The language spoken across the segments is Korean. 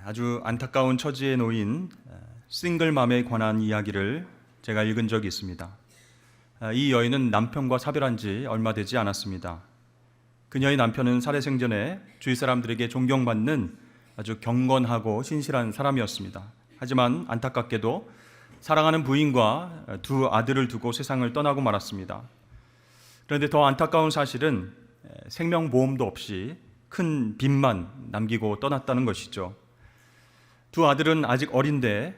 아주 안타까운 처지에 놓인 싱글맘에 관한 이야기를 제가 읽은 적이 있습니다. 이 여인은 남편과 사별한 지 얼마 되지 않았습니다. 그녀의 남편은 살해 생전에 주위 사람들에게 존경받는 아주 경건하고 신실한 사람이었습니다. 하지만 안타깝게도 사랑하는 부인과 두 아들을 두고 세상을 떠나고 말았습니다. 그런데 더 안타까운 사실은 생명보험도 없이 큰 빚만 남기고 떠났다는 것이죠. 두 아들은 아직 어린데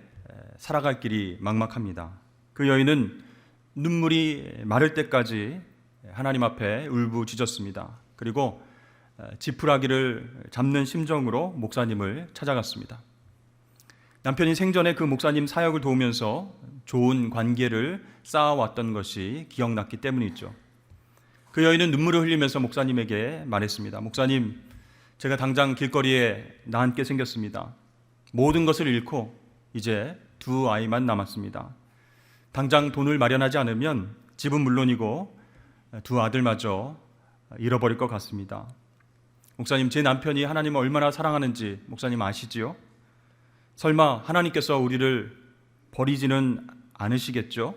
살아갈 길이 막막합니다. 그 여인은 눈물이 마를 때까지 하나님 앞에 울부짖었습니다. 그리고 지푸라기를 잡는 심정으로 목사님을 찾아갔습니다. 남편이 생전에 그 목사님 사역을 도우면서 좋은 관계를 쌓아왔던 것이 기억났기 때문이죠. 그 여인은 눈물을 흘리면서 목사님에게 말했습니다. 목사님, 제가 당장 길거리에 나앉게 생겼습니다. 모든 것을 잃고 이제 두 아이만 남았습니다. 당장 돈을 마련하지 않으면 집은 물론이고 두 아들마저 잃어버릴 것 같습니다. 목사님, 제 남편이 하나님을 얼마나 사랑하는지 목사님 아시지요? 설마 하나님께서 우리를 버리지는 않으시겠죠?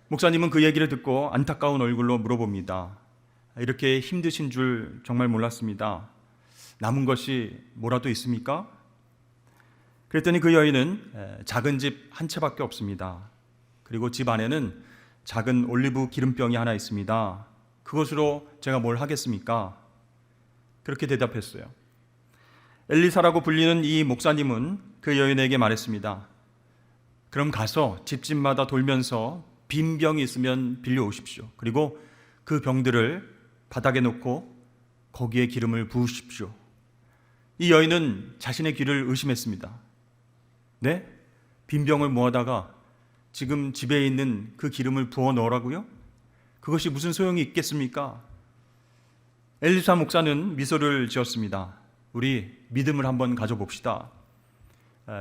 목사님은 그 얘기를 듣고 안타까운 얼굴로 물어봅니다. 이렇게 힘드신 줄 정말 몰랐습니다. 남은 것이 뭐라도 있습니까? 그랬더니 그 여인은 작은 집 한 채밖에 없습니다. 그리고 집 안에는 작은 올리브 기름병이 하나 있습니다. 그것으로 제가 뭘 하겠습니까? 그렇게 대답했어요. 엘리사라고 불리는 이 목사님은 그 여인에게 말했습니다. 그럼 가서 집집마다 돌면서 빈 병이 있으면 빌려 오십시오. 그리고 그 병들을 바닥에 놓고 거기에 기름을 부으십시오. 이 여인은 자신의 귀를 의심했습니다. 네? 빈 병을 모아다가 지금 집에 있는 그 기름을 부어 넣으라고요? 그것이 무슨 소용이 있겠습니까? 엘리사 목사는 미소를 지었습니다. 우리 믿음을 한번 가져봅시다.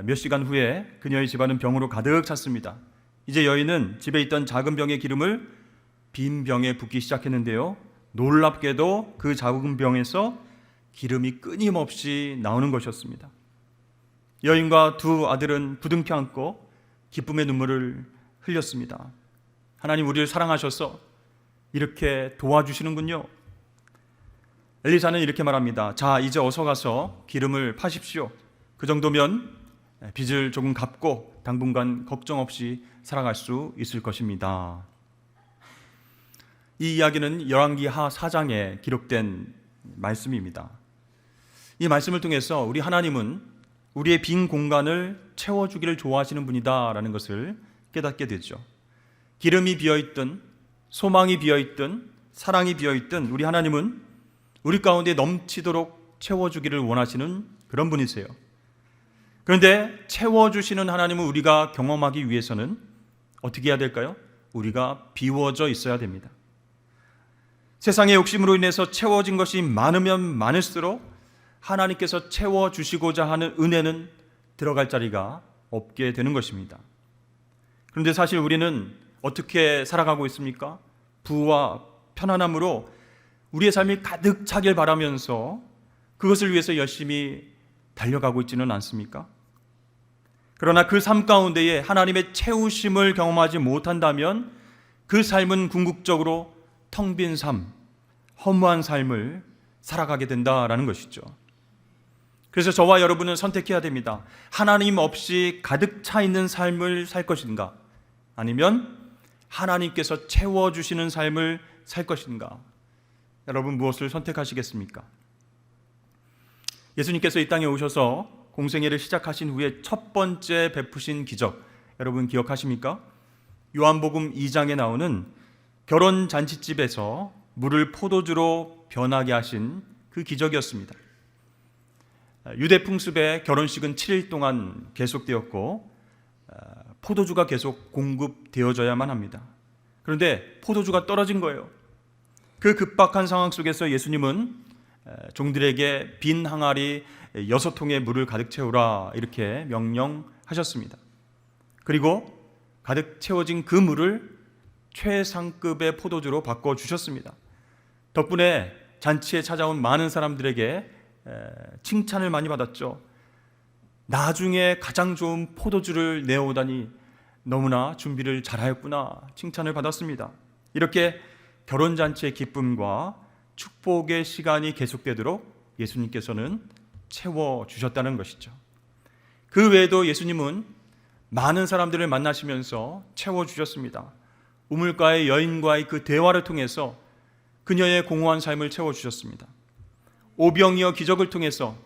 몇 시간 후에 그녀의 집안은 병으로 가득 찼습니다. 이제 여인은 집에 있던 작은 병의 기름을 빈 병에 붓기 시작했는데요. 놀랍게도 그 작은 병에서 기름이 끊임없이 나오는 것이었습니다. 여인과 두 아들은 부둥켜 안고 기쁨의 눈물을 흘렸습니다. 하나님, 우리를 사랑하셔서 이렇게 도와주시는군요. 엘리사는 이렇게 말합니다. 자, 이제 어서 가서 기름을 파십시오. 그 정도면 빚을 조금 갚고 당분간 걱정 없이 살아갈 수 있을 것입니다. 이 이야기는 열왕기하 4장에 기록된 말씀입니다. 이 말씀을 통해서 우리 하나님은 우리의 빈 공간을 채워주기를 좋아하시는 분이다라는 것을 깨닫게 되죠. 기름이 비어있든 소망이 비어있든 사랑이 비어있든 우리 하나님은 우리 가운데 넘치도록 채워주기를 원하시는 그런 분이세요. 그런데 채워주시는 하나님을 우리가 경험하기 위해서는 어떻게 해야 될까요? 우리가 비워져 있어야 됩니다. 세상의 욕심으로 인해서 채워진 것이 많으면 많을수록 하나님께서 채워주시고자 하는 은혜는 들어갈 자리가 없게 되는 것입니다. 그런데 사실 우리는 어떻게 살아가고 있습니까? 부와 편안함으로 우리의 삶이 가득 차길 바라면서 그것을 위해서 열심히 달려가고 있지는 않습니까? 그러나 그 삶 가운데에 하나님의 채우심을 경험하지 못한다면 그 삶은 궁극적으로 텅 빈 삶, 허무한 삶을 살아가게 된다라는 것이죠. 그래서 저와 여러분은 선택해야 됩니다. 하나님 없이 가득 차 있는 삶을 살 것인가? 아니면 하나님께서 채워주시는 삶을 살 것인가? 여러분 무엇을 선택하시겠습니까? 예수님께서 이 땅에 오셔서 공생애를 시작하신 후에 첫 번째 베푸신 기적, 여러분 기억하십니까? 요한복음 2장에 나오는 결혼 잔치집에서 물을 포도주로 변하게 하신 그 기적이었습니다. 유대 풍습에 결혼식은 7일 동안 계속되었고 포도주가 계속 공급되어져야만 합니다. 그런데 포도주가 떨어진 거예요. 그 급박한 상황 속에서 예수님은 종들에게 빈 항아리 6통의 물을 가득 채우라 이렇게 명령하셨습니다. 그리고 가득 채워진 그 물을 최상급의 포도주로 바꿔주셨습니다. 덕분에 잔치에 찾아온 많은 사람들에게 칭찬을 많이 받았죠. 나중에 가장 좋은 포도주를 내오다니 너무나 준비를 잘하였구나 칭찬을 받았습니다. 이렇게 결혼잔치의 기쁨과 축복의 시간이 계속되도록 예수님께서는 채워주셨다는 것이죠. 그 외에도 예수님은 많은 사람들을 만나시면서 채워주셨습니다. 우물가의 여인과의 그 대화를 통해서 그녀의 공허한 삶을 채워주셨습니다. 오병이어 기적을 통해서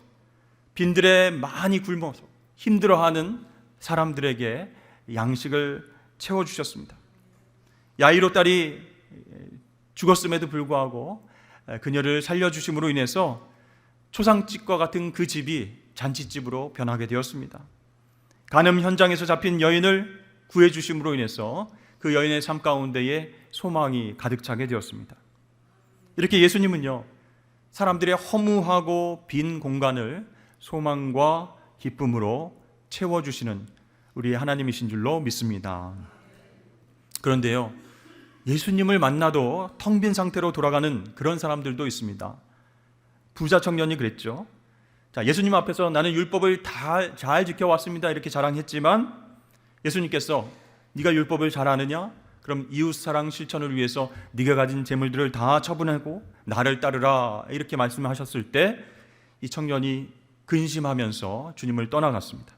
빈들에 많이 굶어서 힘들어하는 사람들에게 양식을 채워주셨습니다. 야이로 딸이 죽었음에도 불구하고 그녀를 살려주심으로 인해서 초상집과 같은 그 집이 잔치집으로 변하게 되었습니다. 간음 현장에서 잡힌 여인을 구해주심으로 인해서 그 여인의 삶 가운데에 소망이 가득 차게 되었습니다. 이렇게 예수님은요, 사람들의 허무하고 빈 공간을 소망과 기쁨으로 채워주시는 우리 하나님이신 줄로 믿습니다. 그런데요, 예수님을 만나도 텅 빈 상태로 돌아가는 그런 사람들도 있습니다. 부자 청년이 그랬죠. 자, 예수님 앞에서 나는 율법을 다 잘 지켜왔습니다 이렇게 자랑했지만 예수님께서 네가 율법을 잘 아느냐? 그럼 이웃사랑 실천을 위해서 네가 가진 재물들을 다 처분하고 나를 따르라 이렇게 말씀하셨을 때 이 청년이 근심하면서 주님을 떠나갔습니다.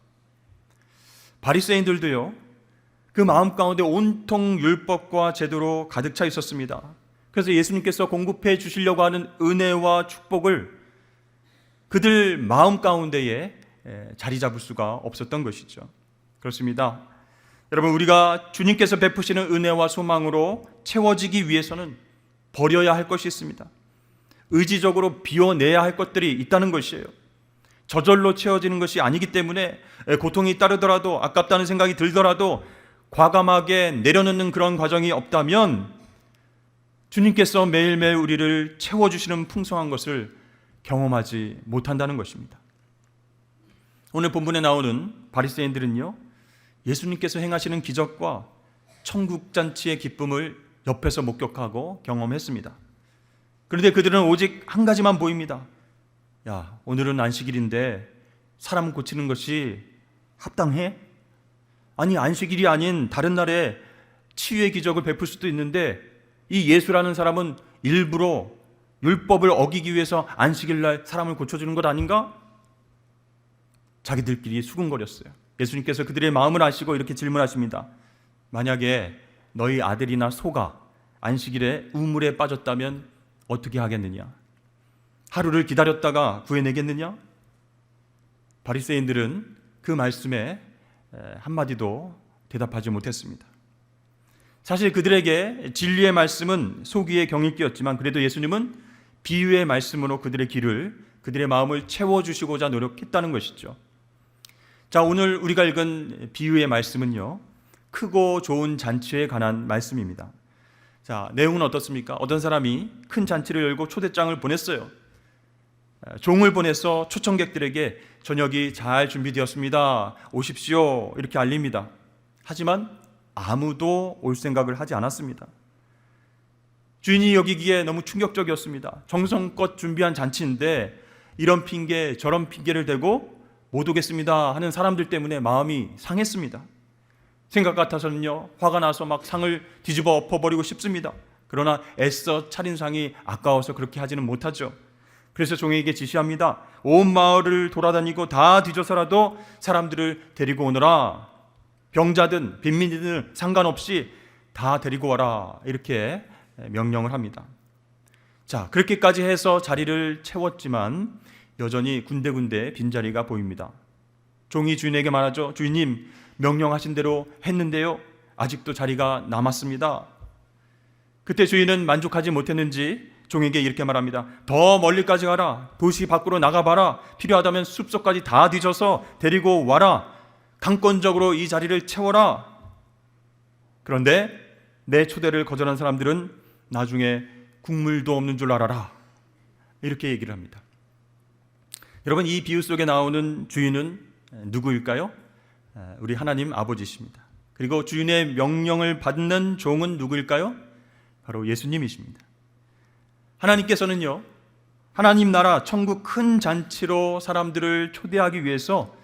바리새인들도요, 그 마음 가운데 온통 율법과 제도로 가득 차 있었습니다. 그래서 예수님께서 공급해 주시려고 하는 은혜와 축복을 그들 마음 가운데에 자리 잡을 수가 없었던 것이죠. 그렇습니다. 여러분, 우리가 주님께서 베푸시는 은혜와 소망으로 채워지기 위해서는 버려야 할 것이 있습니다. 의지적으로 비워내야 할 것들이 있다는 것이에요. 저절로 채워지는 것이 아니기 때문에 고통이 따르더라도, 아깝다는 생각이 들더라도 과감하게 내려놓는 그런 과정이 없다면 주님께서 매일매일 우리를 채워주시는 풍성한 것을 경험하지 못한다는 것입니다. 오늘 본문에 나오는 바리새인들은요, 예수님께서 행하시는 기적과 천국잔치의 기쁨을 옆에서 목격하고 경험했습니다. 그런데 그들은 오직 한 가지만 보입니다. 야, 오늘은 안식일인데 사람 고치는 것이 합당해? 아니, 안식일이 아닌 다른 날에 치유의 기적을 베풀 수도 있는데 이 예수라는 사람은 일부러 율법을 어기기 위해서 안식일 날 사람을 고쳐주는 것 아닌가? 자기들끼리 수군거렸어요. 예수님께서 그들의 마음을 아시고 이렇게 질문하십니다. 만약에 너희 아들이나 소가 안식일에 우물에 빠졌다면 어떻게 하겠느냐? 하루를 기다렸다가 구해내겠느냐? 바리새인들은 그 말씀에 한마디도 대답하지 못했습니다. 사실 그들에게 진리의 말씀은 소귀의 경읽기였지만 그래도 예수님은 비유의 말씀으로 그들의 귀를, 그들의 마음을 채워주시고자 노력했다는 것이죠. 자, 오늘 우리가 읽은 비유의 말씀은요, 크고 좋은 잔치에 관한 말씀입니다. 자, 내용은 어떻습니까? 어떤 사람이 큰 잔치를 열고 초대장을 보냈어요. 종을 보내서 초청객들에게 저녁이 잘 준비되었습니다. 오십시오. 이렇게 알립니다. 하지만 아무도 올 생각을 하지 않았습니다. 주인이 여기기에 너무 충격적이었습니다. 정성껏 준비한 잔치인데 이런 핑계 저런 핑계를 대고 못 오겠습니다 하는 사람들 때문에 마음이 상했습니다. 생각 같아서는요, 화가 나서 막 상을 뒤집어 엎어버리고 싶습니다. 그러나 애써 차린 상이 아까워서 그렇게 하지는 못하죠. 그래서 종에게 지시합니다. 온 마을을 돌아다니고 다 뒤져서라도 사람들을 데리고 오너라. 병자든 빈민이든 상관없이 다 데리고 와라. 이렇게 명령을 합니다. 자, 그렇게까지 해서 자리를 채웠지만 여전히 군데군데 빈자리가 보입니다. 종이 주인에게 말하죠. 주인님, 명령하신 대로 했는데요, 아직도 자리가 남았습니다. 그때 주인은 만족하지 못했는지 종에게 이렇게 말합니다. 더 멀리까지 가라. 도시 밖으로 나가봐라. 필요하다면 숲속까지 다 뒤져서 데리고 와라. 강권적으로 이 자리를 채워라. 그런데 내 초대를 거절한 사람들은 나중에 국물도 없는 줄 알아라. 이렇게 얘기를 합니다. 여러분, 이 비유 속에 나오는 주인은 누구일까요? 우리 하나님 아버지십니다. 그리고 주인의 명령을 받는 종은 누구일까요? 바로 예수님이십니다. 하나님께서는요, 하나님 나라 천국 큰 잔치로 사람들을 초대하기 위해서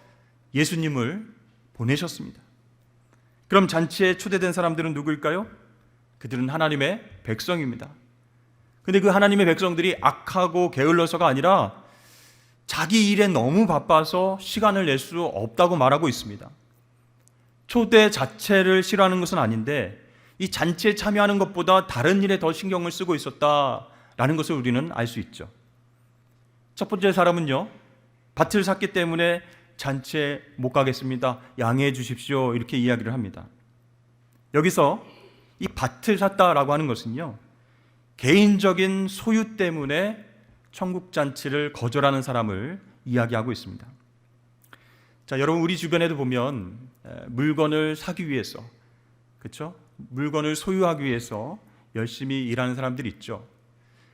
예수님을 보내셨습니다. 그럼 잔치에 초대된 사람들은 누구일까요? 그들은 하나님의 백성입니다. 근데 그 하나님의 백성들이 악하고 게을러서가 아니라 자기 일에 너무 바빠서 시간을 낼 수 없다고 말하고 있습니다. 초대 자체를 싫어하는 것은 아닌데 이 잔치에 참여하는 것보다 다른 일에 더 신경을 쓰고 있었다라는 것을 우리는 알 수 있죠. 첫 번째 사람은요, 밭을 샀기 때문에 잔치에 못 가겠습니다. 양해해 주십시오. 이렇게 이야기를 합니다. 여기서 이 밭을 샀다라고 하는 것은요, 개인적인 소유 때문에 천국 잔치를 거절하는 사람을 이야기하고 있습니다. 자, 여러분, 우리 주변에도 보면 물건을 사기 위해서, 그렇죠? 물건을 소유하기 위해서 열심히 일하는 사람들이 있죠.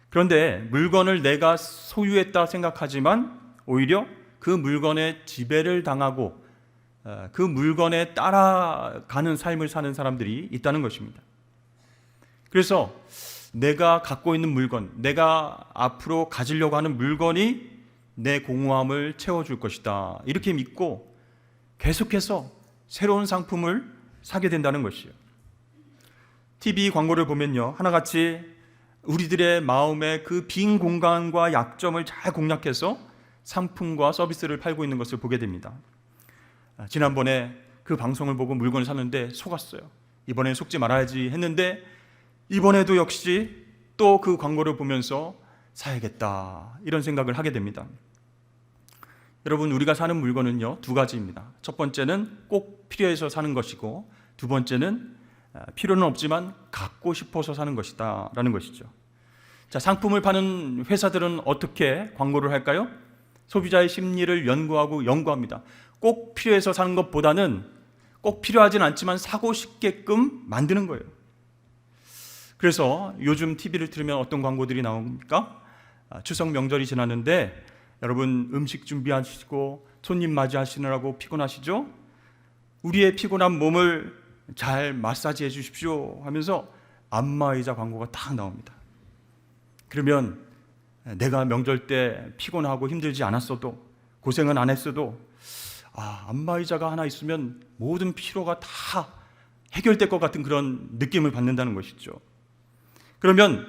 그런데 물건을 내가 소유했다 생각하지만 오히려 그 물건에 지배를 당하고 그 물건에 따라가는 삶을 사는 사람들이 있다는 것입니다. 그래서 내가 갖고 있는 물건, 내가 앞으로 가지려고 하는 물건이 내 공허함을 채워줄 것이다, 이렇게 믿고 계속해서 새로운 상품을 사게 된다는 것이에요. TV 광고를 보면요, 하나같이 우리들의 마음의 그 빈 공간과 약점을 잘 공략해서 상품과 서비스를 팔고 있는 것을 보게 됩니다. 지난번에 그 방송을 보고 물건을 샀는데 속았어요. 이번엔 속지 말아야지 했는데 이번에도 역시 또 그 광고를 보면서 사야겠다, 이런 생각을 하게 됩니다. 여러분, 우리가 사는 물건은요, 두 가지입니다. 첫 번째는 꼭 필요해서 사는 것이고, 두 번째는 필요는 없지만 갖고 싶어서 사는 것이다 라는 것이죠. 자, 상품을 파는 회사들은 어떻게 광고를 할까요? 소비자의 심리를 연구합니다. 꼭 필요해서 사는 것보다는 꼭 필요하진 않지만 사고 싶게끔 만드는 거예요. 그래서 요즘 TV를 틀면 어떤 광고들이 나옵니까? 추석 명절이 지났는데 여러분, 음식 준비하시고 손님 맞이하시느라고 피곤하시죠? 우리의 피곤한 몸을 잘 마사지해 주십시오 하면서 안마의자 광고가 딱 나옵니다. 그러면 내가 명절 때 피곤하고 힘들지 않았어도, 고생은 안 했어도, 안마의자가 하나 있으면 모든 피로가 다 해결될 것 같은 그런 느낌을 받는다는 것이죠. 그러면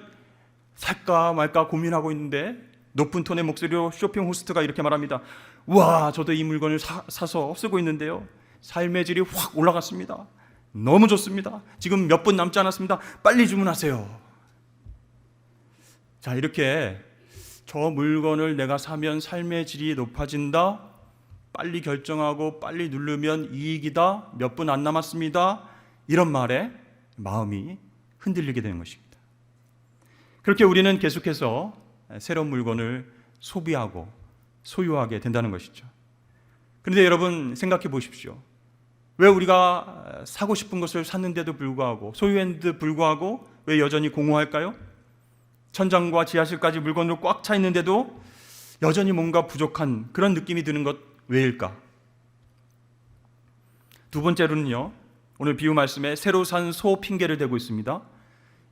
살까 말까 고민하고 있는데 높은 톤의 목소리로 쇼핑 호스트가 이렇게 말합니다. 와, 저도 이 물건을 사서 쓰고 있는데요, 삶의 질이 확 올라갔습니다. 너무 좋습니다. 지금 몇 분 남지 않았습니다. 빨리 주문하세요. 자, 이렇게 저 물건을 내가 사면 삶의 질이 높아진다, 빨리 결정하고 빨리 누르면 이익이다, 몇 분 안 남았습니다, 이런 말에 마음이 흔들리게 되는 것입니다. 그렇게 우리는 계속해서 새로운 물건을 소비하고 소유하게 된다는 것이죠. 그런데 여러분, 생각해 보십시오. 왜 우리가 사고 싶은 것을 샀는데도 불구하고, 소유했는데도 불구하고 왜 여전히 공허할까요? 천장과 지하실까지 물건으로 꽉 차 있는데도 여전히 뭔가 부족한 그런 느낌이 드는 것 왜일까? 두 번째로는요, 오늘 비유 말씀에 새로 산 소 핑계를 대고 있습니다.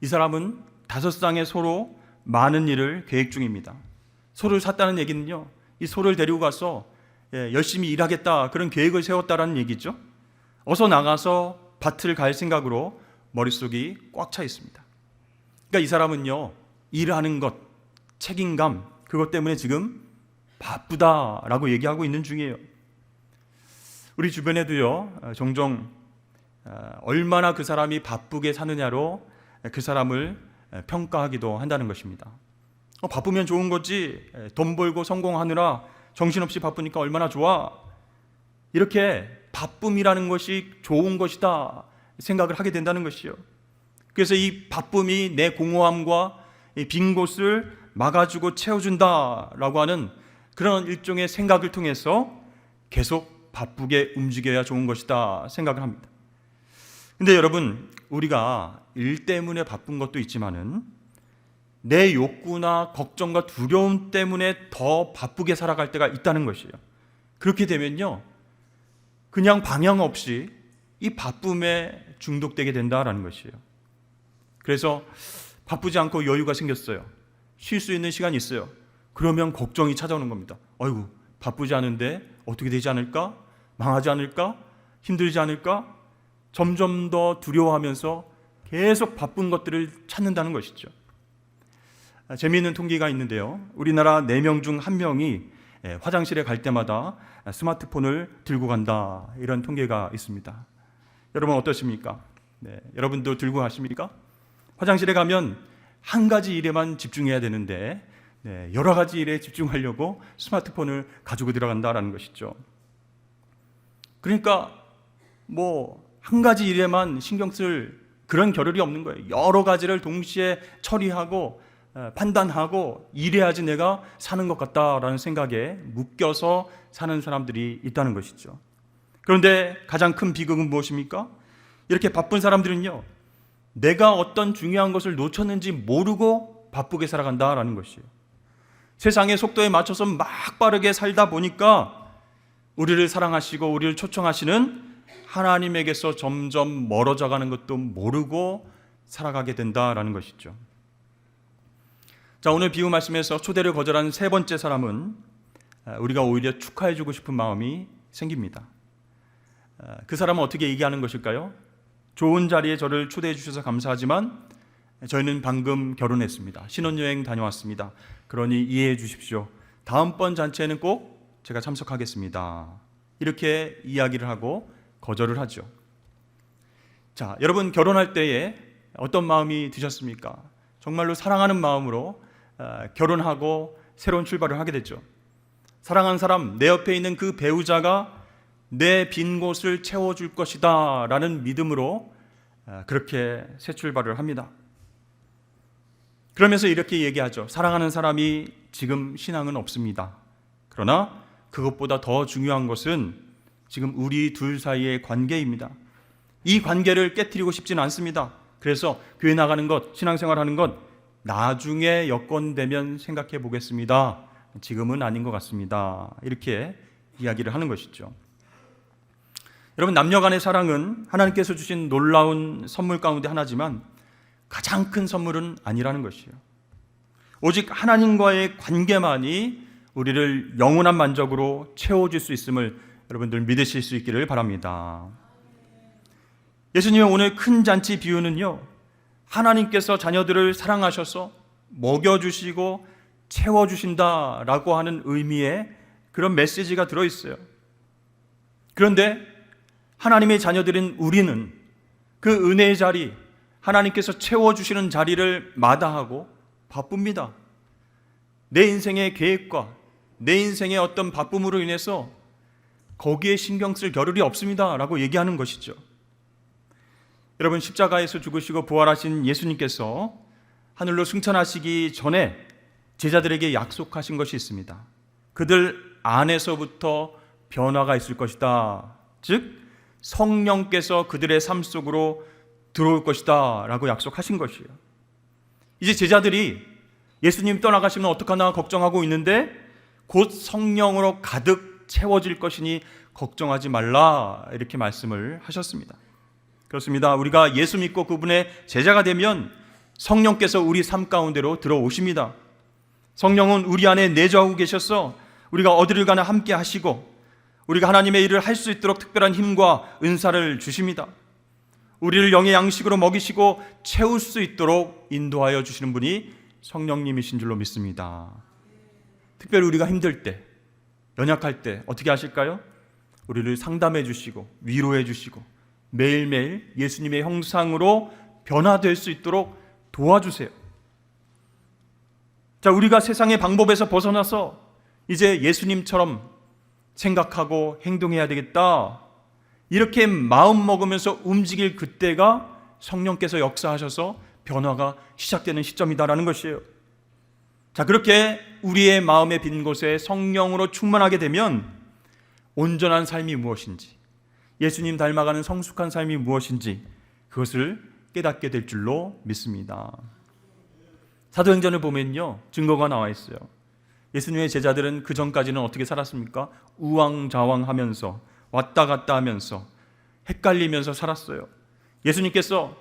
이 사람은 5쌍의 소로 많은 일을 계획 중입니다. 소를 샀다는 얘기는요, 이 소를 데리고 가서 열심히 일하겠다, 그런 계획을 세웠다라는 얘기죠. 어서 나가서 밭을 갈 생각으로 머릿속이 꽉 차 있습니다. 그러니까 이 사람은요, 일하는 것, 책임감, 그것 때문에 지금 바쁘다라고 얘기하고 있는 중이에요. 우리 주변에도요, 종종 얼마나 그 사람이 바쁘게 사느냐로 그 사람을 평가하기도 한다는 것입니다. 바쁘면 좋은 거지, 돈 벌고 성공하느라 정신없이 바쁘니까 얼마나 좋아, 이렇게 바쁨이라는 것이 좋은 것이다 생각을 하게 된다는 것이요. 그래서 이 바쁨이 내 공허함과 빈 곳을 막아주고 채워준다라고 하는 그런 일종의 생각을 통해서 계속 바쁘게 움직여야 좋은 것이다 생각을 합니다. 근데 여러분, 우리가 일 때문에 바쁜 것도 있지만은 내 욕구나 걱정과 두려움 때문에 더 바쁘게 살아갈 때가 있다는 것이에요. 그렇게 되면요, 그냥 방향 없이 이 바쁨에 중독되게 된다라는 것이에요. 그래서 바쁘지 않고 여유가 생겼어요. 쉴 수 있는 시간이 있어요. 그러면 걱정이 찾아오는 겁니다. 아이고, 바쁘지 않은데 어떻게 되지 않을까? 망하지 않을까? 힘들지 않을까? 점점 더 두려워하면서 계속 바쁜 것들을 찾는다는 것이죠. 재미있는 통계가 있는데요. 우리나라 4명 중 1명이 화장실에 갈 때마다 스마트폰을 들고 간다, 이런 통계가 있습니다. 여러분 어떠십니까? 여러분도 들고 가십니까? 화장실에 가면 한 가지 일에만 집중해야 되는데 여러 가지 일에 집중하려고 스마트폰을 가지고 들어간다라는 것이죠. 그러니까 한 가지 일에만 신경 쓸 그런 겨를이 없는 거예요. 여러 가지를 동시에 처리하고 판단하고 이래야지 내가 사는 것 같다라는 생각에 묶여서 사는 사람들이 있다는 것이죠. 그런데 가장 큰 비극은 무엇입니까? 이렇게 바쁜 사람들은요, 내가 어떤 중요한 것을 놓쳤는지 모르고 바쁘게 살아간다라는 것이에요. 세상의 속도에 맞춰서 막 빠르게 살다 보니까 우리를 사랑하시고 우리를 초청하시는 하나님에게서 점점 멀어져 가는 것도 모르고 살아가게 된다라는 것이죠. 자, 오늘 비유 말씀에서 초대를 거절한 세 번째 사람은 우리가 오히려 축하해주고 싶은 마음이 생깁니다. 그 사람은 어떻게 얘기하는 것일까요? 좋은 자리에 저를 초대해 주셔서 감사하지만 저희는 방금 결혼했습니다. 신혼여행 다녀왔습니다. 그러니 이해해 주십시오. 다음번 잔치에는 꼭 제가 참석하겠습니다. 이렇게 이야기를 하고 거절을 하죠. 자, 여러분 결혼할 때에 어떤 마음이 드셨습니까? 정말로 사랑하는 마음으로 결혼하고 새로운 출발을 하게 됐죠. 사랑하는 사람, 내 옆에 있는 그 배우자가 내 빈 곳을 채워줄 것이다 라는 믿음으로 그렇게 새 출발을 합니다. 그러면서 이렇게 얘기하죠. 사랑하는 사람이 지금 신앙은 없습니다. 그러나 그것보다 더 중요한 것은 지금 우리 둘 사이의 관계입니다. 이 관계를 깨트리고 싶지는 않습니다. 그래서 교회 나가는 것, 신앙생활하는 것 나중에 여건 되면 생각해 보겠습니다. 지금은 아닌 것 같습니다. 이렇게 이야기를 하는 것이죠. 여러분, 남녀 간의 사랑은 하나님께서 주신 놀라운 선물 가운데 하나지만 가장 큰 선물은 아니라는 것이에요. 오직 하나님과의 관계만이 우리를 영원한 만족으로 채워줄 수 있음을 여러분들 믿으실 수 있기를 바랍니다. 예수님의 오늘 큰 잔치 비유는요, 하나님께서 자녀들을 사랑하셔서 먹여주시고 채워주신다라고 하는 의미의 그런 메시지가 들어있어요. 그런데 하나님의 자녀들인 우리는 그 은혜의 자리, 하나님께서 채워주시는 자리를 마다하고 바쁩니다. 내 인생의 계획과 내 인생의 어떤 바쁨으로 인해서 거기에 신경 쓸 겨를이 없습니다 라고 얘기하는 것이죠. 여러분, 십자가에서 죽으시고 부활하신 예수님께서 하늘로 승천하시기 전에 제자들에게 약속하신 것이 있습니다. 그들 안에서부터 변화가 있을 것이다. 즉 성령께서 그들의 삶 속으로 들어올 것이다 라고 약속하신 것이에요. 이제 제자들이 예수님 떠나가시면 어떡하나 걱정하고 있는데 곧 성령으로 가득 채워질 것이니 걱정하지 말라, 이렇게 말씀을 하셨습니다. 그렇습니다. 우리가 예수 믿고 그분의 제자가 되면 성령께서 우리 삶 가운데로 들어오십니다. 성령은 우리 안에 내주하고 계셔서 우리가 어디를 가나 함께 하시고 우리가 하나님의 일을 할 수 있도록 특별한 힘과 은사를 주십니다. 우리를 영의 양식으로 먹이시고 채울 수 있도록 인도하여 주시는 분이 성령님이신 줄로 믿습니다. 특별히 우리가 힘들 때, 연약할 때 어떻게 하실까요? 우리를 상담해 주시고 위로해 주시고 매일매일 예수님의 형상으로 변화될 수 있도록 도와주세요. 자, 우리가 세상의 방법에서 벗어나서 이제 예수님처럼 생각하고 행동해야 되겠다, 이렇게 마음 먹으면서 움직일 그때가 성령께서 역사하셔서 변화가 시작되는 시점이다라는 것이에요. 자, 그렇게 우리의 마음의 빈 곳에 성령으로 충만하게 되면 온전한 삶이 무엇인지, 예수님 닮아가는 성숙한 삶이 무엇인지 그것을 깨닫게 될 줄로 믿습니다. 사도행전을 보면요, 증거가 나와 있어요. 예수님의 제자들은 그 전까지는 어떻게 살았습니까? 우왕좌왕하면서 왔다 갔다 하면서 헷갈리면서 살았어요. 예수님께서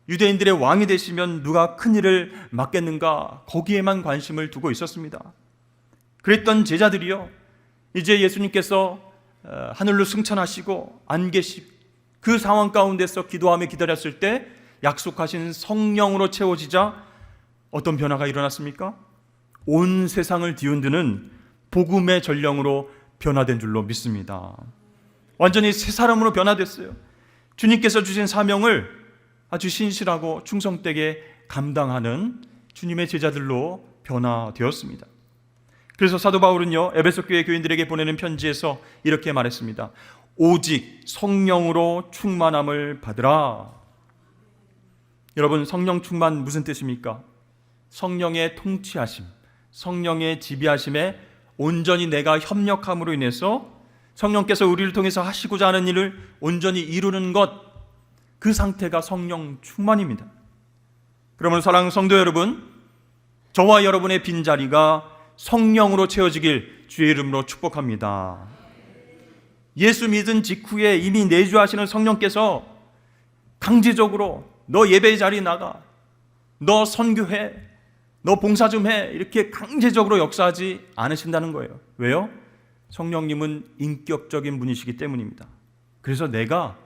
유대인들의 왕이 되시면 누가 큰 일을 맡겠는가, 거기에만 관심을 두고 있었습니다. 그랬던 제자들이요, 이제 예수님께서 하늘로 승천하시고 안 계시 그 상황 가운데서 기도하며 기다렸을 때 약속하신 성령으로 채워지자 어떤 변화가 일어났습니까? 온 세상을 뒤흔드는 복음의 전령으로 변화된 줄로 믿습니다. 완전히 새 사람으로 변화됐어요. 주님께서 주신 사명을 아주 신실하고 충성되게 감당하는 주님의 제자들로 변화되었습니다. 그래서 사도 바울은요, 에베소 교회 교인들에게 보내는 편지에서 이렇게 말했습니다. 오직 성령으로 충만함을 받으라. 여러분, 성령 충만 무슨 뜻입니까? 성령의 통치하심, 성령의 지배하심에 온전히 내가 협력함으로 인해서 성령께서 우리를 통해서 하시고자 하는 일을 온전히 이루는 것, 그 상태가 성령 충만입니다. 그러면 사랑하는 성도 여러분, 저와 여러분의 빈자리가 성령으로 채워지길 주의 이름으로 축복합니다. 예수 믿은 직후에 이미 내주하시는 성령께서 강제적으로 너 예배의 자리에 나가, 너 선교해, 너 봉사 좀 해, 이렇게 강제적으로 역사하지 않으신다는 거예요. 왜요? 성령님은 인격적인 분이시기 때문입니다. 그래서 내가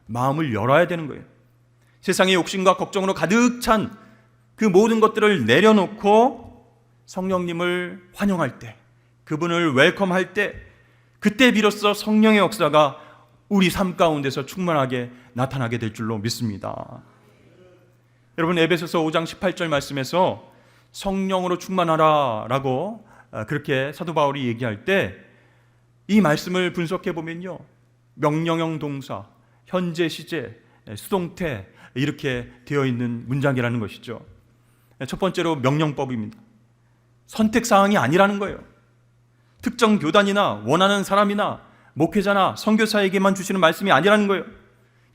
마음을 열어야 되는 거예요. 세상의 욕심과 걱정으로 가득 찬 그 모든 것들을 내려놓고 성령님을 환영할 때, 그분을 웰컴할 때, 그때 비로소 성령의 역사가 우리 삶 가운데서 충만하게 나타나게 될 줄로 믿습니다. 여러분, 에베소서 5장 18절 말씀에서 성령으로 충만하라 라고 그렇게 사도 바울이 얘기할 때 이 말씀을 분석해 보면요, 명령형 동사, 현재 시제, 수동태 이렇게 되어 있는 문장이라는 것이죠. 첫 번째로 명령법입니다. 선택사항이 아니라는 거예요. 특정 교단이나 원하는 사람이나 목회자나 선교사에게만 주시는 말씀이 아니라는 거예요.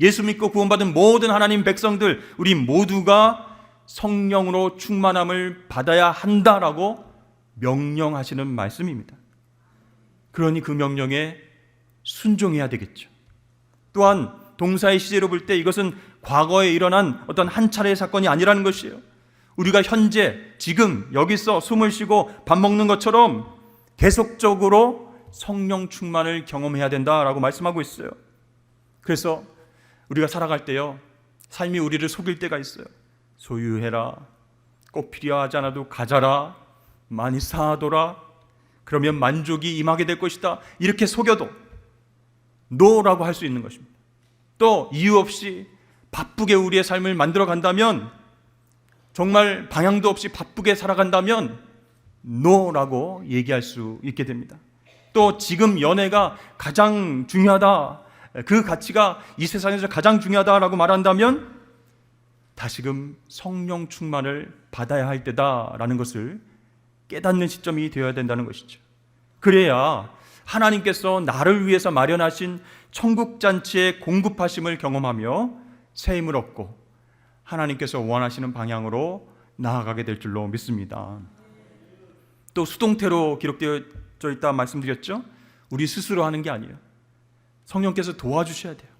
예수 믿고 구원받은 모든 하나님 백성들, 우리 모두가 성령으로 충만함을 받아야 한다라고 명령하시는 말씀입니다. 그러니 그 명령에 순종해야 되겠죠. 또한 동사의 시제로 볼 때 이것은 과거에 일어난 어떤 한 차례의 사건이 아니라는 것이에요. 우리가 현재, 지금 여기서 숨을 쉬고 밥 먹는 것처럼 계속적으로 성령 충만을 경험해야 된다라고 말씀하고 있어요. 그래서 우리가 살아갈 때요, 삶이 우리를 속일 때가 있어요. 소유해라, 꼭 필요하지 않아도 가져라, 많이 사둬라, 그러면 만족이 임하게 될 것이다, 이렇게 속여도 노라고 할 수 있는 것입니다. 또 이유 없이 바쁘게 우리의 삶을 만들어 간다면, 정말 방향도 없이 바쁘게 살아간다면 노라고 얘기할 수 있게 됩니다. 또 지금 연애가 가장 중요하다, 그 가치가 이 세상에서 가장 중요하다라고 말한다면 다시금 성령 충만을 받아야 할 때다라는 것을 깨닫는 시점이 되어야 된다는 것이죠. 그래야 하나님께서 나를 위해서 마련하신 천국잔치의 공급하심을 경험하며 새 힘을 얻고 하나님께서 원하시는 방향으로 나아가게 될 줄로 믿습니다. 또 수동태로 기록되어 있다 말씀드렸죠? 우리 스스로 하는 게 아니에요. 성령께서 도와주셔야 돼요.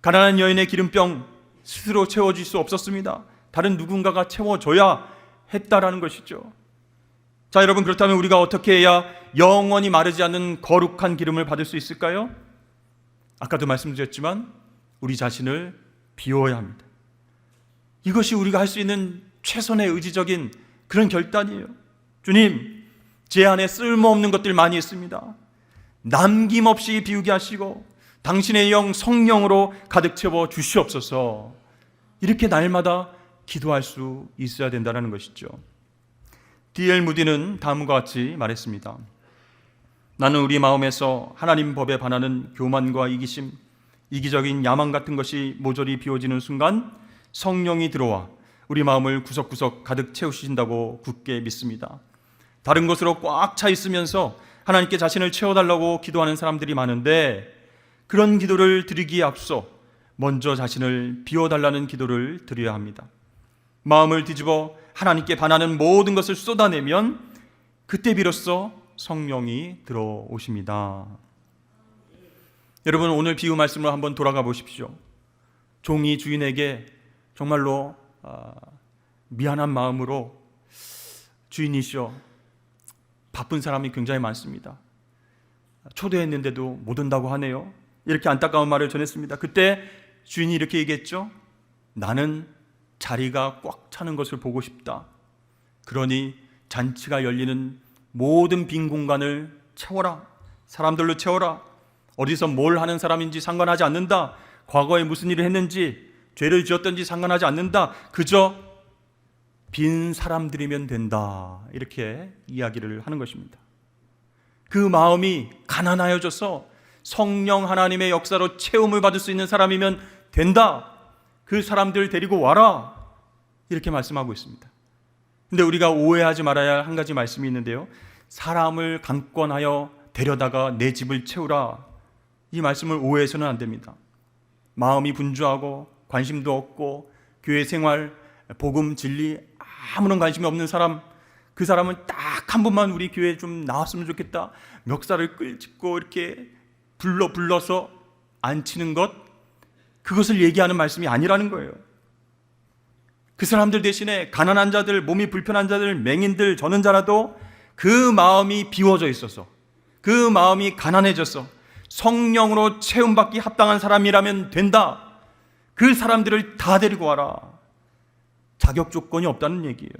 가난한 여인의 기름병 스스로 채워질 수 없었습니다. 다른 누군가가 채워줘야 했다라는 것이죠. 자, 여러분, 그렇다면 우리가 어떻게 해야 영원히 마르지 않는 거룩한 기름을 받을 수 있을까요? 아까도 말씀드렸지만 우리 자신을 비워야 합니다. 이것이 우리가 할 수 있는 최선의 의지적인 그런 결단이에요. 주님, 제 안에 쓸모없는 것들 많이 있습니다. 남김없이 비우게 하시고 당신의 영 성령으로 가득 채워 주시옵소서. 이렇게 날마다 기도할 수 있어야 된다는 것이죠. D.L. 무디는 다음과 같이 말했습니다. 나는 우리 마음에서 하나님 법에 반하는 교만과 이기심, 이기적인 야망 같은 것이 모조리 비워지는 순간 성령이 들어와 우리 마음을 구석구석 가득 채우신다고 굳게 믿습니다. 다른 것으로 꽉 차 있으면서 하나님께 자신을 채워달라고 기도하는 사람들이 많은데, 그런 기도를 드리기에 앞서 먼저 자신을 비워달라는 기도를 드려야 합니다. 마음을 뒤집어 하나님께 반하는 모든 것을 쏟아내면 그때 비로소 성령이 들어오십니다. 여러분, 오늘 비유 말씀으로 한번 돌아가 보십시오. 종이 주인에게 정말로 미안한 마음으로, 주인이시여, 바쁜 사람이 굉장히 많습니다. 초대했는데도 못 온다고 하네요. 이렇게 안타까운 말을 전했습니다. 그때 주인이 이렇게 얘기했죠. 나는 자리가 꽉 차는 것을 보고 싶다. 그러니 잔치가 열리는 모든 빈 공간을 채워라. 사람들로 채워라. 어디서 뭘 하는 사람인지 상관하지 않는다. 과거에 무슨 일을 했는지, 죄를 지었던지 상관하지 않는다. 그저 빈 사람들이면 된다. 이렇게 이야기를 하는 것입니다. 그 마음이 가난하여져서 성령 하나님의 역사로 채움을 받을 수 있는 사람이면 된다. 그 사람들 데리고 와라. 이렇게 말씀하고 있습니다. 근데 우리가 오해하지 말아야 할 한 가지 말씀이 있는데요. 사람을 강권하여 데려다가 내 집을 채우라. 이 말씀을 오해해서는 안 됩니다. 마음이 분주하고 관심도 없고 교회 생활, 복음, 진리 아무런 관심이 없는 사람, 그 사람은 딱 한 번만 우리 교회에 좀 나왔으면 좋겠다. 멱살을 끌집고 이렇게 불러서 앉히는 것, 그것을 얘기하는 말씀이 아니라는 거예요. 그 사람들 대신에 가난한 자들, 몸이 불편한 자들, 맹인들, 저는 자라도 그 마음이 비워져 있어서, 그 마음이 가난해져서 성령으로 채움받기 합당한 사람이라면 된다. 그 사람들을 다 데리고 와라. 자격 조건이 없다는 얘기예요.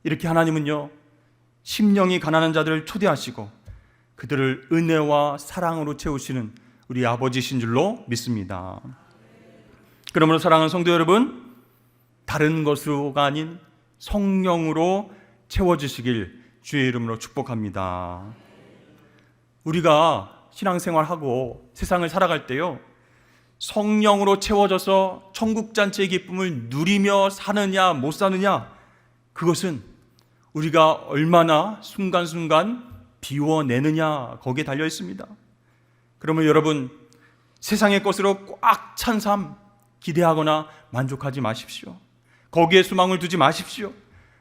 이렇게 하나님은요, 심령이 가난한 자들을 초대하시고 그들을 은혜와 사랑으로 채우시는 우리 아버지신 줄로 믿습니다. 그러므로 사랑하는 성도 여러분, 다른 것으로가 아닌 성령으로 채워주시길 주의 이름으로 축복합니다. 우리가 신앙생활하고 세상을 살아갈 때요, 성령으로 채워져서 천국잔치의 기쁨을 누리며 사느냐 못 사느냐, 그것은 우리가 얼마나 순간순간 비워내느냐, 거기에 달려 있습니다. 그러면 여러분, 세상의 것으로 꽉 찬 삶 기대하거나 만족하지 마십시오. 거기에 수망을 두지 마십시오.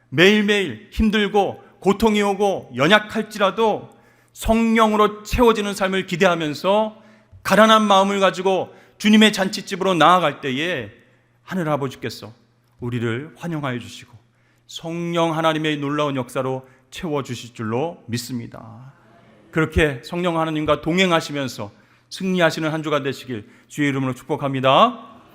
매일매일 힘들고 고통이 오고 연약할지라도 성령으로 채워지는 삶을 기대하면서 가난한 마음을 가지고 주님의 잔치집으로 나아갈 때에 하늘 아버지께서 우리를 환영하여 주시고 성령 하나님의 놀라운 역사로 채워주실 줄로 믿습니다. 그렇게 성령 하나님과 동행하시면서 승리하시는 한 주가 되시길 주의 이름으로 축복합니다.